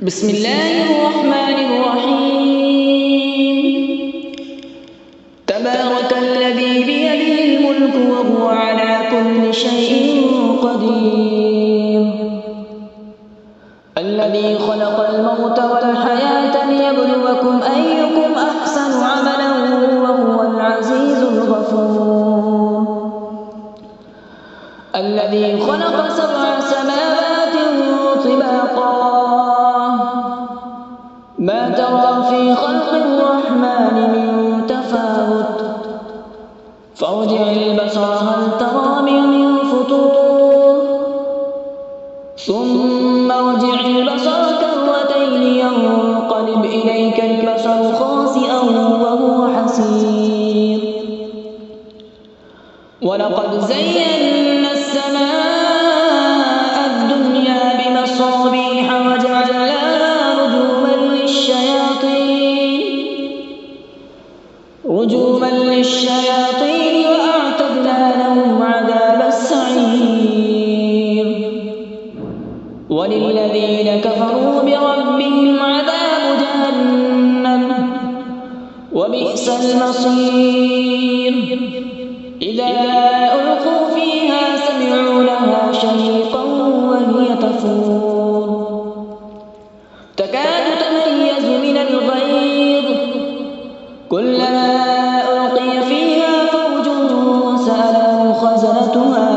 بسم الله الرحمن الرحيم. تبارك الذي بيده الملك وهو على كل شيء قدير. الذي خلق الموت والحياة ليبلوكم أيكم أحسن عملا وهو العزيز الغفور. الذي خلق 7 سماوات طباقا ما ترى في خلق الرحمن من تفاوت فارجع البصر هل ترى من فطور ثم ارجع البصر كرتين ينقلب إليك البصر خاسئا وهو حسير. ولقد زينا السماء الدنيا بمصابيح وجعلناها رجوما للشياطين وأعتدنا لهم عذاب السعير. وللذين كفروا بربهم عذاب جهنم وبئس المصير. إذا ألقوا فيها سمعوا لها شهيقا وهي تفور تكاد تميز من الغيظ كلما ألقي فيها فوج سألهم خزنتها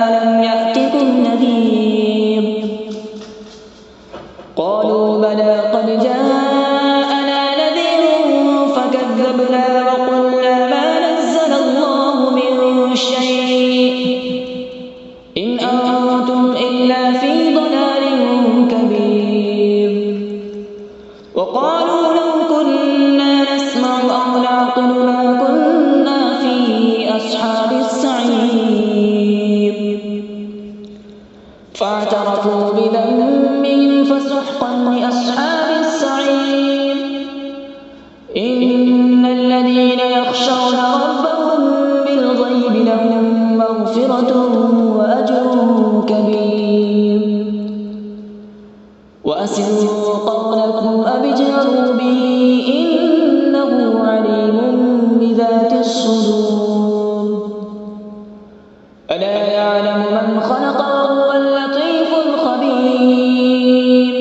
ألم يأتكم نذير قالوا بلى قد جاءنا نذير فكذبنا وقلنا ما نزل الله من شيء إن أنتم إلا في ضلال كبير. وقالوا لو كنا نسمع أو نعقل ما كنا في أصحاب السعير فاعترفوا بذنبهم فسحقا لأصحاب السعير. إن الذين يخشون ربهم بالغيب لهم مغفرة وأجر كبير. وأسروا قولكم أو اجهروا به إنه عليم بذات الصدور. ألا يعلم من خلق وهو اللطيف الخبير.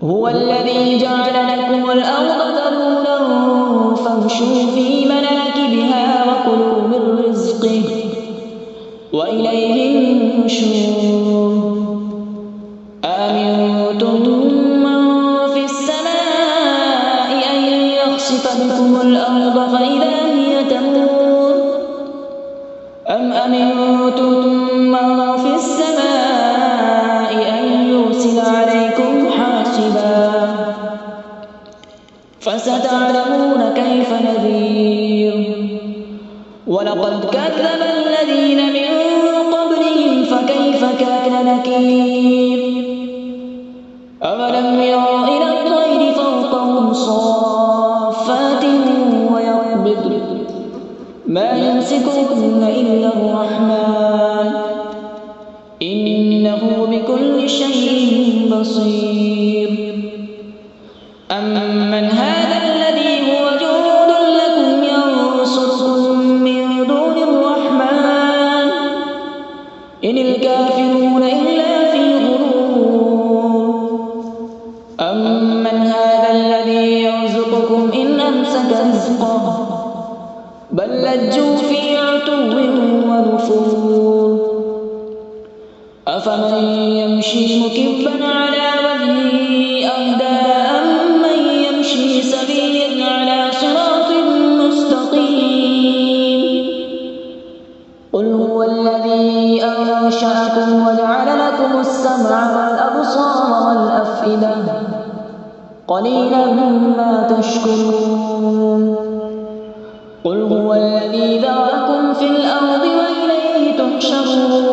هو الذي جعل لكم الأرض ذلولا فامشوا في مناكبها وكلوا من رزقه وإليه النشور. أأمنتم من في السماء أن يخسف بكم الأرض فإذا هي تمور أم أمنتم من في السماء أن يرسل عليكم حاصبا فستعلمون كيف نذير. ولقد كذب الذين من قبلهم فكيف كان نكير. أولم يروا إلى الطير فوقهم صافات ويقبض ما يمسكهن إلا الرحمن إنه بكل شيء بصير. أمن هذا الذي هو جند لكم ينصركم من دون الرحمن إن الكافرون إلا في غرور. أمن هذا الذي يرزقكم إن أمسك رزقه بل لجوا في عتو ونفور. أفمن يمشي مكبا على وجهه أهدى أمن يمشي سويا على صراط مستقيم. قل هو الذي أنشأكم وجعل لكم السمع والأبصار والأفئدة قليلا ما تشكرون. قل هو الذي ذرأكم في الأرض وإليه تحشرون.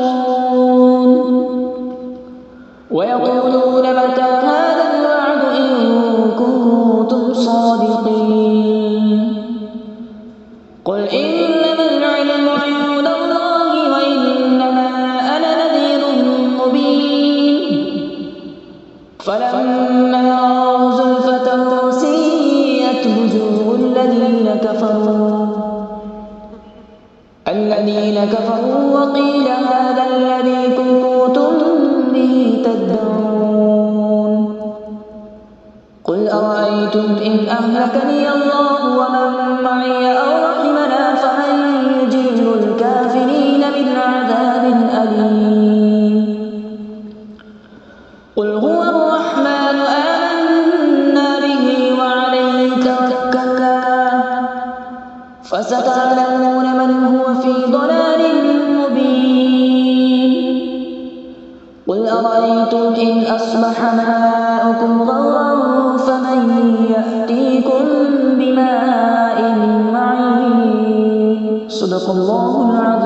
ويقولون متى هذا الوعد إن كنتم صادقين. قل إنما العلم عند الله وإنما أنا نذير مبين. فلما وقيل هذا الذي كنتم به تدعون قل أرأيتم إن أهلكني الله ومن معي أو رحمنا فمن يجير الكافرين من عذاب أليم قل هو الرحمن آمنا به وعليه توكلنا فستعلمون من هو في ضلال مبين قل أرأيتم إن أصبح ماؤكم غورا فمن يأتيكم بماء معين صدق الله العظيم.